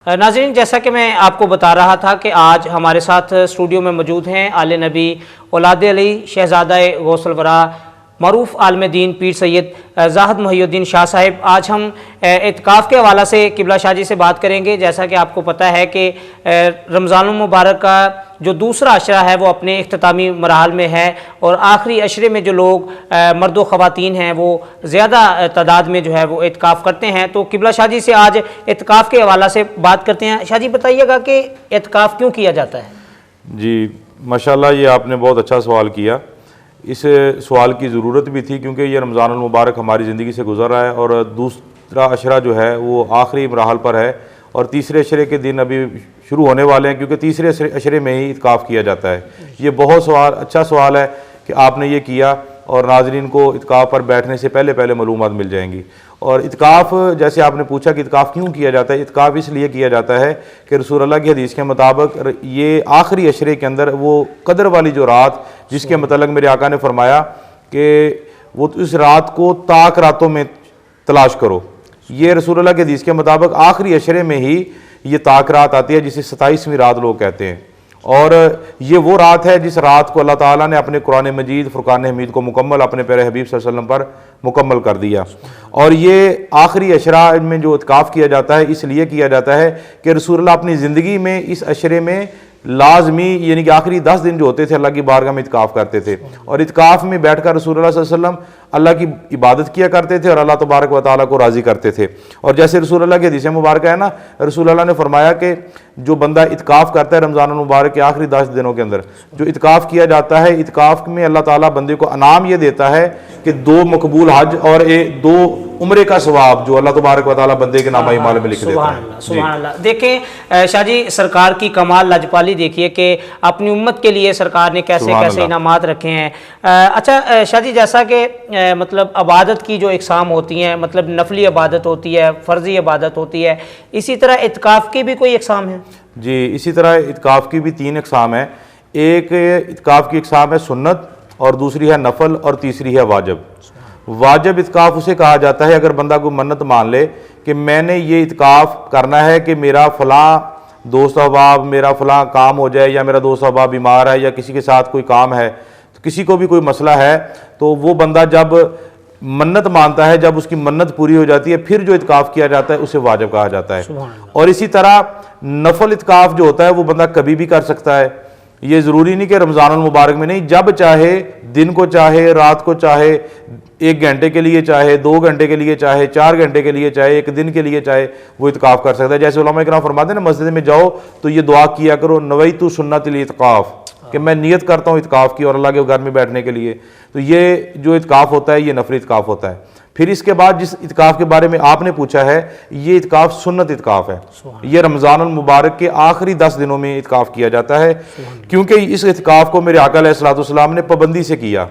ناظرین، جیسا کہ میں آپ کو بتا رہا تھا کہ آج ہمارے ساتھ اسٹوڈیو میں موجود ہیں آل نبی اولاد علی شہزادہ غوث الورا معروف عالم دین پیر سید زاہد محی الدین شاہ صاحب۔ آج ہم اعتکاف کے حوالہ سے قبلہ شاہ جی سے بات کریں گے۔ جیسا کہ آپ کو پتہ ہے کہ رمضان المبارک کا جو دوسرا عشرہ ہے وہ اپنے اختتامی مراحل میں ہے، اور آخری عشرے میں جو لوگ مرد و خواتین ہیں وہ زیادہ تعداد میں جو ہے وہ اعتکاف کرتے ہیں۔ تو قبلہ شاہ جی سے آج اعتکاف کے حوالہ سے بات کرتے ہیں۔ شاہ جی بتائیے گا کہ اعتکاف کیوں کیا جاتا ہے؟ جی ماشاءاللہ، یہ آپ نے بہت اچھا سوال کیا۔ اس سوال کی ضرورت بھی تھی کیونکہ یہ رمضان المبارک ہماری زندگی سے گزر رہا ہے اور دوسرا عشرہ جو ہے وہ آخری مراحل پر ہے، اور تیسرے عشرے کے دن ابھی شروع ہونے والے ہیں کیونکہ تیسرے عشرے میں ہی اعتکاف کیا جاتا ہے۔ یہ بہت اچھا سوال ہے کہ آپ نے یہ کیا، اور ناظرین کو اعتکاف پر بیٹھنے سے پہلے معلومات مل جائیں گی۔ اور اعتکاف، جیسے آپ نے پوچھا کہ اعتکاف کیوں کیا جاتا ہے، اعتکاف اس لیے کیا جاتا ہے کہ رسول اللہ کی حدیث کے مطابق یہ آخری عشرے کے اندر وہ قدر والی جو رات، جس کے متعلق میرے آقا نے فرمایا کہ وہ اس رات کو تاک راتوں میں تلاش کرو، یہ رسول اللہ کی حدیث کے مطابق آخری عشرے میں ہی یہ تاک رات آتی ہے، جسے 27ویں رات لوگ کہتے ہیں۔ اور یہ وہ رات ہے جس رات کو اللہ تعالیٰ نے اپنے قرآن مجید فرقان حمید کو مکمل اپنے پیارے حبیب صلی اللہ علیہ وسلم پر مکمل کر دیا۔ اور یہ آخری عشرہ میں جو اعتکاف کیا جاتا ہے اس لیے کیا جاتا ہے کہ رسول اللہ اپنی زندگی میں اس عشرے میں لازمی، یعنی کہ آخری 10 دن جو ہوتے تھے اللہ کی بارگاہ میں اعتکاف کرتے تھے، اور اعتکاف میں بیٹھ کر رسول اللہ صلی اللہ علیہ وسلم اللہ کی عبادت کیا کرتے تھے اور اللہ تبارک و تعالیٰ کو راضی کرتے تھے۔ اور جیسے رسول اللہ کی حدیث مبارکہ ہے نا، رسول اللہ نے فرمایا کہ جو بندہ اعتکاف کرتا ہے رمضان المبارک کے آخری 10 دنوں کے اندر جو اعتکاف کیا جاتا ہے، اعتکاف میں اللہ تعالیٰ بندے کو انعام یہ دیتا ہے کہ 2 مقبول حج اور 2 عمرے کا ثواب جو اللہ تبارک و تعالیٰ بندے کے نامہ اعمال میں لکھ دیتا ہے۔ سبحان اللہ۔ دیکھیں شاہ جی، سرکار کی کمال لاجپالی دیکھیے کہ اپنی امت کے لیے سرکار نے کیسے انعامات رکھے ہیں۔ اچھا شاہ جی، جیسا کہ مطلب عبادت کی جو اقسام ہوتی ہیں، مطلب نفلی عبادت ہوتی ہے، فرضی عبادت ہوتی ہے، اسی طرح اعتکاف کی بھی کوئی اقسام ہے؟ جی، اسی طرح اعتکاف کی بھی 3 اقسام ہیں۔ ایک اعتکاف کی اقسام ہے سنت، اور دوسری ہے نفل، اور تیسری ہے واجب۔ واجب اعتکاف اسے کہا جاتا ہے اگر بندہ کوئی منت مان لے کہ میں نے یہ اعتکاف کرنا ہے کہ میرا فلاں دوست احباب، میرا فلاں کام ہو جائے، یا میرا دوست احباب بیمار ہے، یا کسی کے ساتھ کوئی کام ہے، تو کسی کو بھی کوئی مسئلہ ہے، تو وہ بندہ جب منت مانتا ہے، جب اس کی منت پوری ہو جاتی ہے، پھر جو اعتکاف کیا جاتا ہے اسے واجب کہا جاتا ہے۔ اور اسی طرح نفل اعتکاف جو ہوتا ہے وہ بندہ کبھی بھی کر سکتا ہے، یہ ضروری نہیں کہ رمضان المبارک میں، نہیں، جب چاہے، دن کو چاہے، رات کو چاہے، 1 گھنٹے کے لیے چاہے، 2 گھنٹے کے لیے چاہے، 4 گھنٹے کے لیے چاہے، 1 دن کے لیے چاہے، وہ اعتکاف کر سکتا ہے۔ جیسے علماء کرام فرماتے ہیں نا، مسجد میں جاؤ تو یہ دعا کیا کرو، نویت سنت الاعتکاف، کہ میں نیت کرتا ہوں اعتکاف کی اور اللہ کے گھر میں بیٹھنے کے لیے۔ تو یہ جو اعتکاف ہوتا ہے یہ نفلی اعتکاف ہوتا ہے۔ پھر اس کے بعد جس اعتکاف کے بارے میں آپ نے پوچھا ہے، یہ اعتکاف سنت اعتکاف ہے۔ یہ رمضان المبارک کے آخری 10 دنوں میں اعتکاف کیا جاتا ہے، کیونکہ اس اعتکاف کو میرے آقا علیہ الصلوۃ والسلام نے پابندی سے کیا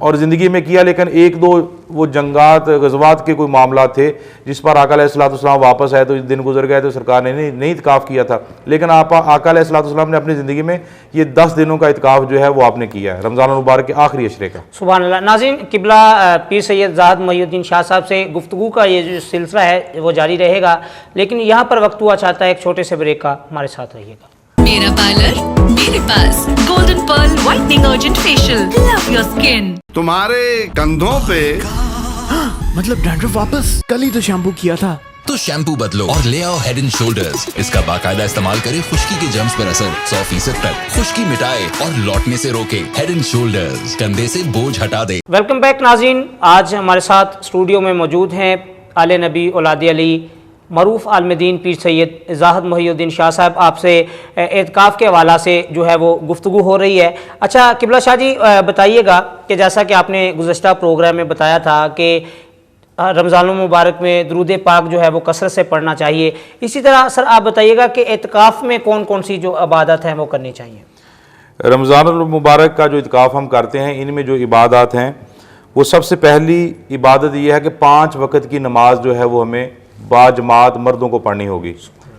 اور زندگی میں کیا، لیکن 1-2 وہ جنگات، غزوات کے کوئی معاملات تھے جس پر آقا علیہ الصلوۃ والسلام واپس آئے، تو دن گزر گئے تو سرکار نے نہیں اعتکاف کیا تھا، لیکن آقا علیہ الصلوۃ والسلام نے اپنی زندگی میں یہ 10 دنوں کا اعتکاف جو ہے وہ آپ نے کیا ہے، رمضان المبارک کے آخری عشرے کا۔ سبحان اللہ۔ ناظرین، قبلہ پیر سید زاہد محی الدین شاہ صاحب سے گفتگو کا یہ جو سلسلہ ہے وہ جاری رہے گا، لیکن یہاں پر وقت ہوا چاہتا ہے ایک چھوٹے سے بریک کا، ہمارے ساتھ رہیے گا۔ میرا پارلر میرے پاس، golden pearl whitening urgent facial, love your skin. تمہارے کندھوں پہ مطلب ڈینڈرف واپس؟ کل ہی تو شیمپو کیا تھا۔ تو شیمپو بدلو اور لے آؤ ہیڈ اینڈ شولڈرز۔ اس کا باقاعدہ استعمال کرے خشکی کے جرمز پر اثر 100% تک، خشکی مٹائے اور لوٹنے سے روکے۔ ہیڈ اینڈ شولڈرز، کندھے سے بوجھ ہٹا دے۔ ویلکم بیک ناظرین، آج ہمارے ساتھ اسٹوڈیو میں موجود ہیں آل نبی اولاد علی معروف عالم دین پیر سید زاہد محی الدین شاہ صاحب۔ آپ سے اعتکاف کے حوالہ سے جو ہے وہ گفتگو ہو رہی ہے۔ اچھا قبلہ شاہ جی، بتائیے گا کہ جیسا کہ آپ نے گزشتہ پروگرام میں بتایا تھا کہ رمضان المبارک میں درود پاک جو ہے وہ کثرت سے پڑھنا چاہیے، اسی طرح سر آپ بتائیے گا کہ اعتکاف میں کون کون سی جو عبادت ہیں وہ کرنی چاہیے؟ رمضان المبارک کا جو اعتکاف ہم کرتے ہیں، ان میں جو عبادات ہیں وہ سب سے پہلی عبادت یہ ہے کہ 5 وقت کی نماز جو ہے وہ ہمیں با جماعت مردوں کو پڑھنی ہوگی۔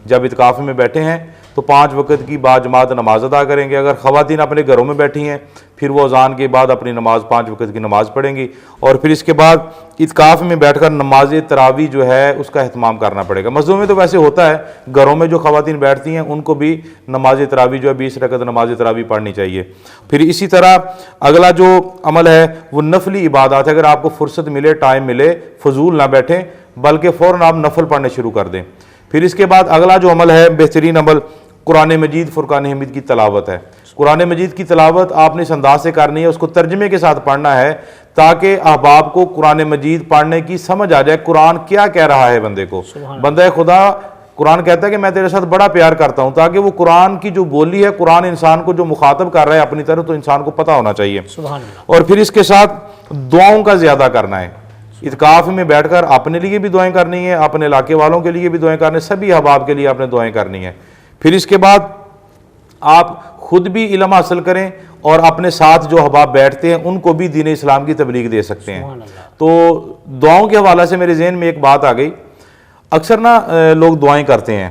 جب اعتکاف میں بیٹھے ہیں تو 5 وقت کی باجماعت نماز ادا کریں گے. اگر خواتین اپنے گھروں میں بیٹھی ہیں پھر وہ اذان کے بعد اپنی نماز 5 وقت کی نماز پڑھیں گی, اور پھر اس کے بعد اعتکاف میں بیٹھ کر نماز تراویح جو ہے اس کا اہتمام کرنا پڑے گا. مسجدوں میں تو ویسے ہوتا ہے, گھروں میں جو خواتین بیٹھتی ہیں ان کو بھی نماز تراویح جو ہے 20 رکعت نماز تراویح پڑھنی چاہیے. پھر اسی طرح اگلا جو عمل ہے وہ نفلی عبادات ہے. اگر آپ کو فرصت ملے, ٹائم ملے, فضول نہ بیٹھیں بلکہ فوراً آپ نفل پڑھنے شروع کر دیں. پھر اس کے بعد اگلا جو عمل ہے, بہترین عمل, قرآن مجید فرقان حمید کی تلاوت ہے. قرآن مجید کی تلاوت آپ نے اس انداز سے کرنی ہے, اس کو ترجمے کے ساتھ پڑھنا ہے تاکہ احباب کو قرآن مجید پڑھنے کی سمجھ آ جائے قرآن کیا کہہ رہا ہے بندے کو. بندہ خدا قرآن کہتا ہے کہ میں تیرے ساتھ بڑا پیار کرتا ہوں, تاکہ وہ قرآن کی جو بولی ہے, قرآن انسان کو جو مخاطب کر رہا ہے اپنی طرف, تو انسان کو پتہ ہونا چاہیے. اور پھر اس کے ساتھ دعاؤں کا زیادہ کرنا ہے. اعتکاف میں بیٹھ کر اپنے لیے بھی دعائیں کرنی ہے, اپنے علاقے والوں کے لیے بھی دعائیں کرنی ہے, سبھی احباب کے لیے آپ نے دعائیں کرنی ہے. پھر اس کے بعد آپ خود بھی علم حاصل کریں اور اپنے ساتھ جو احباب بیٹھتے ہیں ان کو بھی دین اسلام کی تبلیغ دے سکتے ہیں. تو دعاؤں کے حوالے سے میرے ذہن میں ایک بات آ گئی. اکثر نا لوگ دعائیں کرتے ہیں,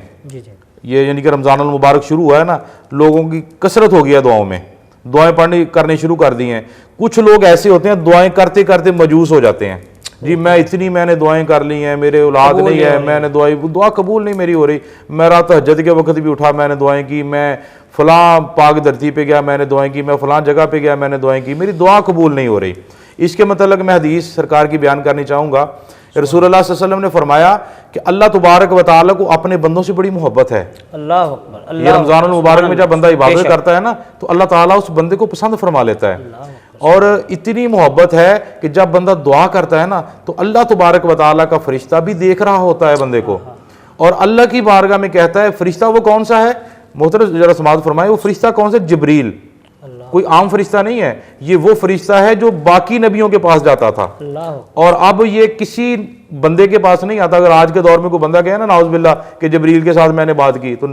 یہ یعنی کہ رمضان المبارک شروع ہوا ہے نا, لوگوں کی کثرت ہو گیا دعاؤں میں, دعائیں کرنے شروع کر دی ہیں. کچھ لوگ ایسے ہوتے ہیں دعائیں کرتے کرتے مجوس ہو جاتے ہیں. جی میں نے دعائیں کر لی ہیں, میرے اولاد نہیں ہے, میں نے دعا قبول نہیں میری ہو رہی, میں رات تہجد کے وقت بھی اٹھا, میں نے دعائیں کی, میں فلاں پاک دھرتی پہ گیا, میں نے دعائیں کی, میں فلاں جگہ پہ گیا, میں نے دعائیں کی, میری دعا قبول نہیں ہو رہی. اس کے متعلق میں حدیث سرکار کی بیان کرنی چاہوں گا. رسول اللہ صلی اللہ علیہ وسلم نے فرمایا کہ اللہ تبارک و تعالیٰ کو اپنے بندوں سے بڑی محبت ہے. اللہ اکبر. یہ رمضان المبارک میں جب بندہ عبادت کرتا ہے نا تو اللہ تعالیٰ اس بندے کو پسند فرما لیتا ہے. اور اتنی محبت ہے کہ جب بندہ دعا کرتا ہے نا تو اللہ تبارک و تعالیٰ کا فرشتہ بھی دیکھ رہا ہوتا ہے بندے کو, اور اللہ کی بارگاہ میں کہتا ہے. فرشتہ وہ کون سا ہے محترم, ذرا سماعت فرمائے, وہ فرشتہ کون سا؟ جبریل. کوئی عام فرشتہ نہیں ہے, یہ وہ فرشتہ ہے جو باقی نبیوں کے پاس جاتا تھا, اور اب یہ کسی بندے کے پاس نہیں آتا. اگر آج کے دور میں کوئی بندہ کہے نا نعوذ باللہ کہ جبریل کے ساتھ میں نے بات کی, تو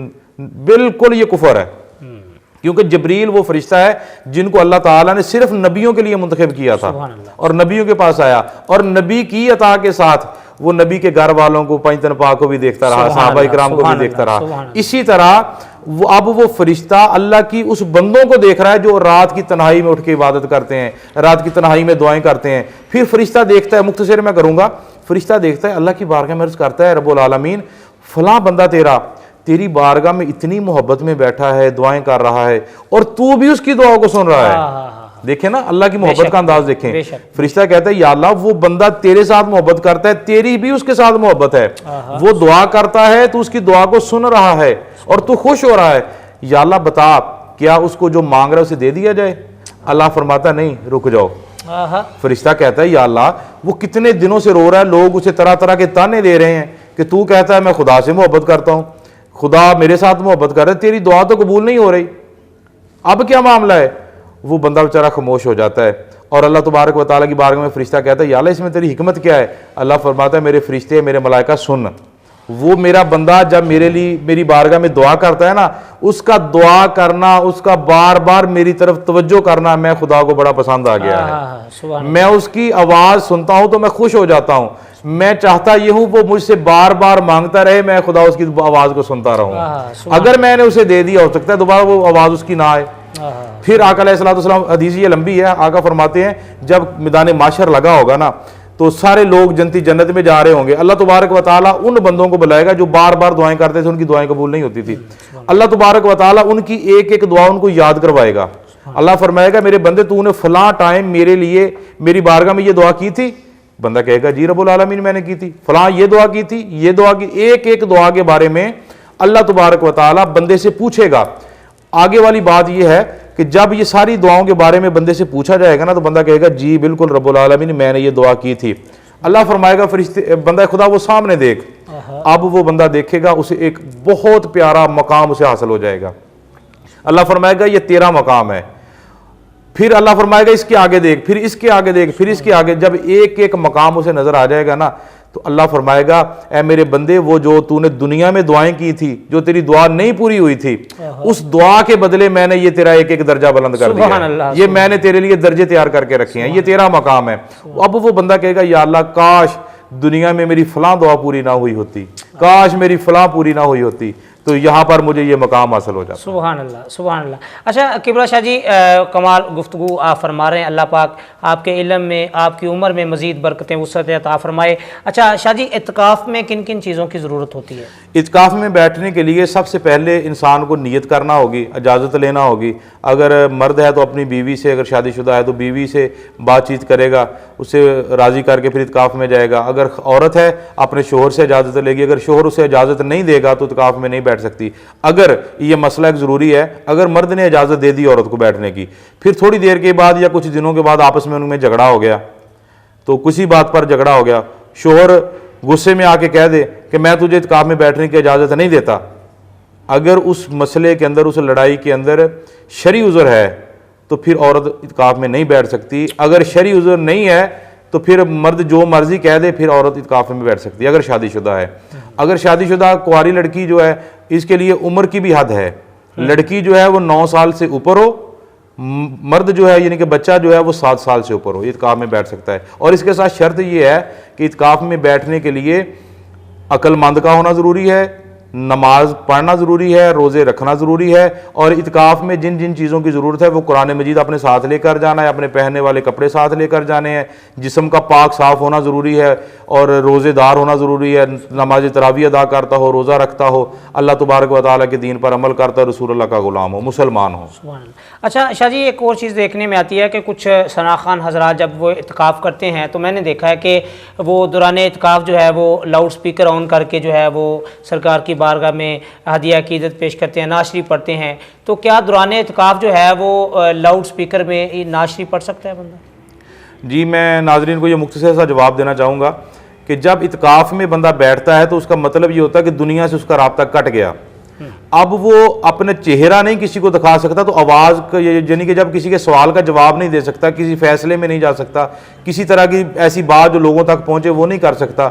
بالکل یہ کفر ہے, کیونکہ جبریل وہ فرشتہ ہے جن کو اللہ تعالیٰ نے صرف نبیوں کے لیے منتخب کیا تھا اور نبیوں کے پاس آیا, اور نبی کی عطا کے ساتھ وہ نبی کے گھر والوں کو, پنجتن پاک کو بھی دیکھتا رہا, صحابہ اکرام کو بھی دیکھتا رہا. اسی طرح اب وہ فرشتہ اللہ کی اس بندوں کو دیکھ رہا ہے جو رات کی تنہائی میں اٹھ کے عبادت کرتے ہیں, رات کی تنہائی میں دعائیں کرتے ہیں. پھر فرشتہ دیکھتا ہے, مختصر میں کروں گا, فرشتہ دیکھتا ہے, اللہ کی بارگاہ میں عرض کرتا ہے, رب العالمین فلاں بندہ تیری بارگاہ میں اتنی محبت میں بیٹھا ہے, دعائیں کر رہا ہے, اور تو بھی اس کی دعا کو سن رہا ہے. دیکھیں نا اللہ کی محبت کا انداز دیکھیں. فرشتہ کہتا ہے یا اللہ وہ بندہ تیرے ساتھ محبت کرتا ہے, تیری بھی اس کے ساتھ محبت ہے, وہ دعا کرتا ہے, تو اس کی دعا کو سن رہا ہے اور تو خوش ہو رہا ہے. یا اللہ بتا کیا اس کو جو مانگ رہا ہے اسے دے دیا جائے؟ اللہ فرماتا نہیں, رک جاؤ. فرشتہ کہتا ہے یا اللہ وہ کتنے دنوں سے رو رہا ہے, لوگ اسے طرح طرح کے تانے دے رہے ہیں کہ تو کہتا ہے میں خدا سے محبت کرتا ہوں, خدا میرے ساتھ محبت کر رہا ہے, تیری دعا تو قبول نہیں ہو رہی, اب کیا معاملہ ہے؟ وہ بندہ بیچارہ خاموش ہو جاتا ہے, اور اللہ تبارک و تعالیٰ کی بارگاہ میں فرشتہ کہتا ہے یا اللہ اس میں تیری حکمت کیا ہے؟ اللہ فرماتا ہے میرے فرشتے, میرے ملائکہ سن, وہ میرا بندہ جب میرے لیے میری بارگاہ میں دعا کرتا ہے نا, اس کا دعا کرنا, اس کا بار بار میری طرف توجہ کرنا, میں خدا کو بڑا پسند آ گیا ہے. میں اس کی آواز سنتا ہوں تو میں خوش ہو جاتا ہوں, میں چاہتا یہ ہوں وہ مجھ سے بار بار مانگتا رہے, میں خدا اس کی آواز کو سنتا رہوں. اگر میں نے اسے دے دیا, ہو سکتا ہے دوبارہ وہ آواز اس کی نہ آئے. پھر آقا علیہ السلام, حدیث یہ لمبی ہے, آقا فرماتے ہیں جب میدان معاشر لگا ہوگا نا تو سارے لوگ جنت میں جا رہے ہوں گے, اللہ تبارک و تعالیٰ ان بندوں کو بلائے گا جو بار بار دعائیں کرتے تھے, ان کی دعائیں قبول نہیں ہوتی تھی. اللہ تبارک و تعالیٰ ان کی ایک ایک دعا ان کو یاد کروائے گا. اللہ فرمائے گا میرے بندے تو نے فلاں ٹائم میرے لیے میری بارگاہ میں یہ دعا کی تھی. بندہ کہے گا جی رب العالمین میں نے کی تھی, فلاں یہ دعا کی تھی, یہ دعا کی. ایک ایک دعا کے بارے میں اللہ تبارک و تعالیٰ بندے سے پوچھے گا. آگے والی بات یہ ہے کہ جب یہ ساری دعاؤں کے بارے میں بندے سے پوچھا جائے گا نا تو بندہ کہے گا جی بالکل رب العالمین میں نے یہ دعا کی تھی. اللہ فرمائے گا فرشتے, بندہ خدا وہ سامنے دیکھ. اب وہ بندہ دیکھے گا, اسے ایک بہت پیارا مقام اسے حاصل ہو جائے گا. اللہ فرمائے گا یہ تیرا مقام ہے. پھر اللہ فرمائے گا اس کے آگے دیکھ, پھر اس کے آگے دیکھ, پھر اس کے آگے. جب ایک ایک مقام اسے نظر آ جائے گا نا تو اللہ فرمائے گا اے میرے بندے وہ جو تو نے دنیا میں دعائیں کی تھی, جو تیری دعا نہیں پوری ہوئی تھی, اس دعا کے بدلے میں نے یہ تیرا ایک ایک درجہ بلند کر دیا, یہ میں نے تیرے لیے درجے تیار کر کے رکھے ہیں, یہ تیرا مقام ہے. اب وہ بندہ کہے گا یا اللہ کاش دنیا میں میری فلاں دعا پوری نہ ہوئی ہوتی, کاش میری فلاں پوری نہ ہوئی ہوتی, تو یہاں پر مجھے یہ مقام حاصل ہو جاتا ہے۔ سبحان اللہ سبحان اللہ۔ اچھا قبلہ شاہ جی، کمال گفتگو آپ فرما رہے ہیں، اللہ پاک آپ کے علم میں، آپ کی عمر میں مزید برکتیں وسعت عطا فرمائے۔ اچھا شاہ جی، اعتکاف میں کن کن چیزوں کی ضرورت ہوتی ہے؟ اعتکاف میں بیٹھنے کے لیے سب سے پہلے انسان کو نیت کرنا ہوگی، اجازت لینا ہوگی۔ اگر مرد ہے تو اپنی بیوی سے، اگر شادی شدہ ہے تو بیوی سے بات چیت کرے گا، اسے راضی کر کے پھر اعتکاف میں جائے گا۔ اگر عورت ہے اپنے شوہر سے اجازت لے گی، اگر شوہر اسے اجازت نہیں دے گا تو اعتکاف میں نہیں بیٹھ سکتی۔ اگر یہ مسئلہ ایک ضروری ہے، اگر مرد نے اجازت دے دی عورت کو بیٹھنے کی، پھر تھوڑی دیر کے بعد یا کچھ دنوں کے بعد آپس میں ان میں جھگڑا ہو گیا، تو کسی بات پر جھگڑا ہو گیا، شوہر غصے میں آ کے کہہ دے کہ میں تجھے اعتکاف میں بیٹھنے کی اجازت نہیں دیتا، اگر اس مسئلے کے اندر، اس لڑائی کے اندر شرعی عذر ہے تو پھر عورت اعتکاف میں نہیں بیٹھ سکتی۔ اگر شرعی عذر نہیں ہے تو پھر مرد جو مرضی کہہ دے، پھر عورت اعتکاف میں بیٹھ سکتی ہے اگر شادی شدہ ہے۔ اگر شادی شدہ کنواری لڑکی جو ہے، اس کے لیے عمر کی بھی حد ہے، لڑکی جو ہے وہ 9 سال سے اوپر ہو، مرد جو ہے یعنی کہ بچہ جو ہے وہ 7 سال سے اوپر ہو، اعتکاف میں بیٹھ سکتا ہے۔ اور اس کے ساتھ شرط یہ ہے کہ اعتکاف میں بیٹھنے کے لیے عقل مند کا ہونا ضروری ہے، نماز پڑھنا ضروری ہے، روزے رکھنا ضروری ہے، اور اعتکاف میں جن جن چیزوں کی ضرورت ہے وہ قرآن مجید اپنے ساتھ لے کر جانا ہے، اپنے پہننے والے کپڑے ساتھ لے کر جانے ہیں، جسم کا پاک صاف ہونا ضروری ہے، اور روزے دار ہونا ضروری ہے، نماز تراویح ادا کرتا ہو، روزہ رکھتا ہو، اللہ تبارک و تعالیٰ کے دین پر عمل کرتا ہے، رسول اللہ کا غلام ہو، مسلمان ہو۔ سبحان اللہ۔ اچھا شاہ جی، ایک اور چیز دیکھنے میں آتی ہے کہ کچھ شناخوان حضرات جب وہ اعتکاف کرتے ہیں تو میں نے دیکھا ہے کہ وہ دوران اعتکاف جو ہے وہ لاؤڈ سپیکر آن کر کے جو ہے وہ سرکار کی بارگاہ میں ہدیہ عقیدت پیش کرتے ہیں، نعت شریف پڑھتے ہیں، تو کیا دوران اعتکاف جو ہے وہ لاؤڈ سپیکر میں نعت شریف پڑھ سکتا ہے بندہ؟ جی، میں ناظرین کو یہ مختصر سا جواب دینا چاہوں گا کہ جب اعتکاف میں بندہ بیٹھتا ہے تو اس کا مطلب یہ ہوتا ہے کہ دنیا سے اس کا رابطہ کٹ گیا۔ اب وہ اپنا چہرہ نہیں کسی کو دکھا سکتا، تو آواز کا یعنی کہ جب کسی کے سوال کا جواب نہیں دے سکتا، کسی فیصلے میں نہیں جا سکتا، کسی طرح کی ایسی بات جو لوگوں تک پہنچے وہ نہیں کر سکتا۔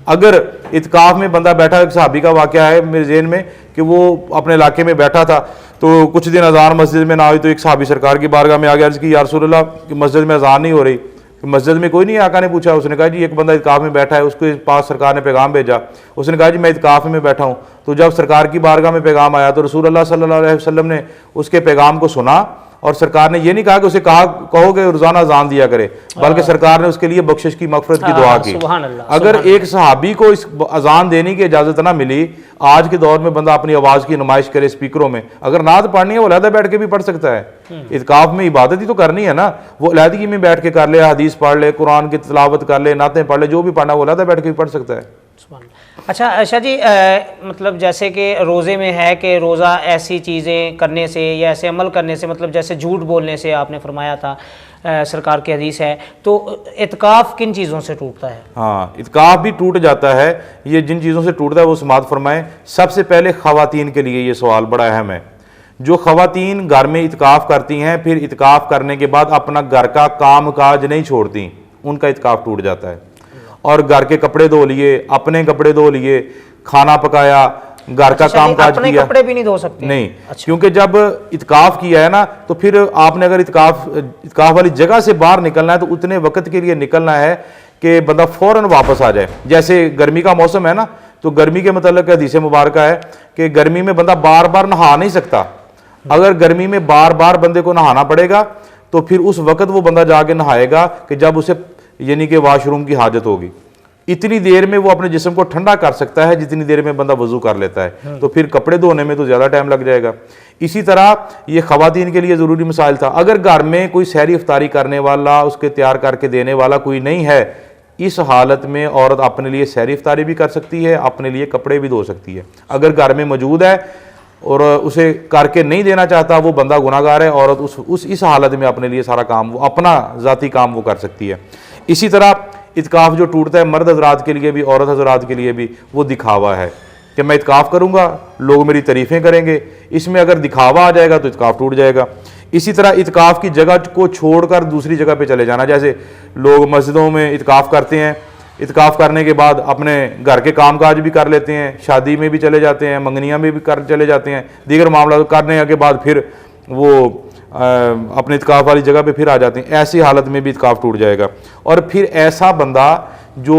اگر اعتکاف میں بندہ بیٹھا، ایک صحابی کا واقعہ ہے میرے ذہن میں کہ وہ اپنے علاقے میں بیٹھا تھا، تو کچھ دن اذان مسجد میں نہ ہوئی تو ایک صحابی سرکار کی بارگاہ میں آ گیا، عرض کی یا رسول اللہ کہ مسجد میں اذان نہیں ہو رہی، مسجد میں کوئی نہیں ہے؟ آقا نے پوچھا، اس نے کہا جی ایک بندہ اعتکاف میں بیٹھا ہے، اس کے پاس سرکار نے پیغام بھیجا، اس نے کہا جی میں اعتکاف میں بیٹھا ہوں۔ تو جب سرکار کی بارگاہ میں پیغام آیا تو رسول اللہ صلی اللہ علیہ وسلم نے اس کے پیغام کو سنا، اور سرکار نے یہ نہیں کہا کہ اسے کہو کہ روزانہ اذان دیا کرے، بلکہ سرکار نے اس کے لیے بخشش کی، مغفرت کی دعا کی۔ سبحان اللہ۔ اگر ایک صحابی کو اس اذان دینے کی اجازت نہ ملی، آج کے دور میں بندہ اپنی آواز کی نمائش کرے اسپیکروں میں، اگر نعت پڑھنی ہے وہ علیحدہ بیٹھ کے بھی پڑھ سکتا ہے۔ اعتکاف میں عبادت ہی تو کرنی ہے نا، وہ علیحدگی میں بیٹھ کے کر لے، حدیث پڑھ لے، قرآن کی تلاوت کر لے، نعتیں پڑھ لے، جو بھی پڑھنا ہے وہ علیحدہ بیٹھ کے بھی پڑھ سکتا ہے۔ اچھا شاہ جی، مطلب جیسے کہ روزے میں ہے کہ روزہ ایسی چیزیں کرنے سے یا ایسے عمل کرنے سے، مطلب جیسے جھوٹ بولنے سے آپ نے فرمایا تھا، سرکار کی حدیث ہے، تو اعتکاف کن چیزوں سے ٹوٹتا ہے؟ ہاں، اعتکاف بھی ٹوٹ جاتا ہے۔ یہ جن چیزوں سے ٹوٹتا ہے وہ سماعت فرمائیں۔ سب سے پہلے خواتین کے لیے یہ سوال بڑا اہم ہے۔ جو خواتین گھر میں اعتکاف کرتی ہیں، پھر اعتکاف کرنے کے بعد اپنا گھر کا کام کاج نہیں چھوڑتی، ان کا اعتکاف ٹوٹ جاتا ہے۔ اور گھر کے کپڑے دھو لیے، اپنے کپڑے دھو لیے، کھانا پکایا، گھر کا کام کاج اپنے کیا، کپڑے بھی نہیں دھو سکتے؟ نہیں، کیونکہ جب اعتکاف کیا ہے نا تو پھر آپ نے اگر اعتکاف والی جگہ سے باہر نکلنا ہے تو اتنے وقت کے لیے نکلنا ہے کہ بندہ فوراً واپس آ جائے۔ جیسے گرمی کا موسم ہے نا، تو گرمی کے متعلق حدیث مبارکہ ہے کہ گرمی میں بندہ بار بار نہا نہیں سکتا۔ اگر گرمی میں بار بار بندے کو نہانا پڑے گا تو پھر اس وقت وہ بندہ جا کے نہائے گا کہ جب اسے یعنی کہ واش روم کی حاجت ہوگی۔ اتنی دیر میں وہ اپنے جسم کو ٹھنڈا کر سکتا ہے جتنی دیر میں بندہ وضو کر لیتا ہے، تو پھر کپڑے دھونے میں تو زیادہ ٹائم لگ جائے گا۔ اسی طرح یہ خواتین کے لیے ضروری مسائل تھا۔ اگر گھر میں کوئی سحری افطاری کرنے والا، اس کے تیار کر کے دینے والا کوئی نہیں ہے، اس حالت میں عورت اپنے لیے سحری افطاری بھی کر سکتی ہے، اپنے لیے کپڑے بھی دھو سکتی ہے۔ اگر گھر میں موجود ہے اور اسے کر کے نہیں دینا چاہتا، وہ بندہ گناہ گار ہے، عورت اس حالت میں اپنے لیے سارا کام، وہ اپنا ذاتی کام وہ کر سکتی ہے۔ اسی طرح اعتکاف جو ٹوٹتا ہے مرد حضرات کے لیے بھی، عورت حضرات کے لیے بھی، وہ دکھاوا ہے کہ میں اعتکاف کروں گا، لوگ میری تعریفیں کریں گے، اس میں اگر دکھاوا آ جائے گا تو اعتکاف ٹوٹ جائے گا۔ اسی طرح اعتکاف کی جگہ کو چھوڑ کر دوسری جگہ پہ چلے جانا، جیسے لوگ مسجدوں میں اعتکاف کرتے ہیں، اعتکاف کرنے کے بعد اپنے گھر کے کام کاج بھی کر لیتے ہیں، شادی میں بھی چلے جاتے ہیں، منگنیاں میں بھی چلے جاتے ہیں، دیگر معاملات کرنے کے بعد پھر وہ اپنے اعتکاف والی جگہ پہ پھر آ جاتے ہیں۔ ایسی حالت میں بھی اعتکاف ٹوٹ جائے گا۔ اور پھر ایسا بندہ جو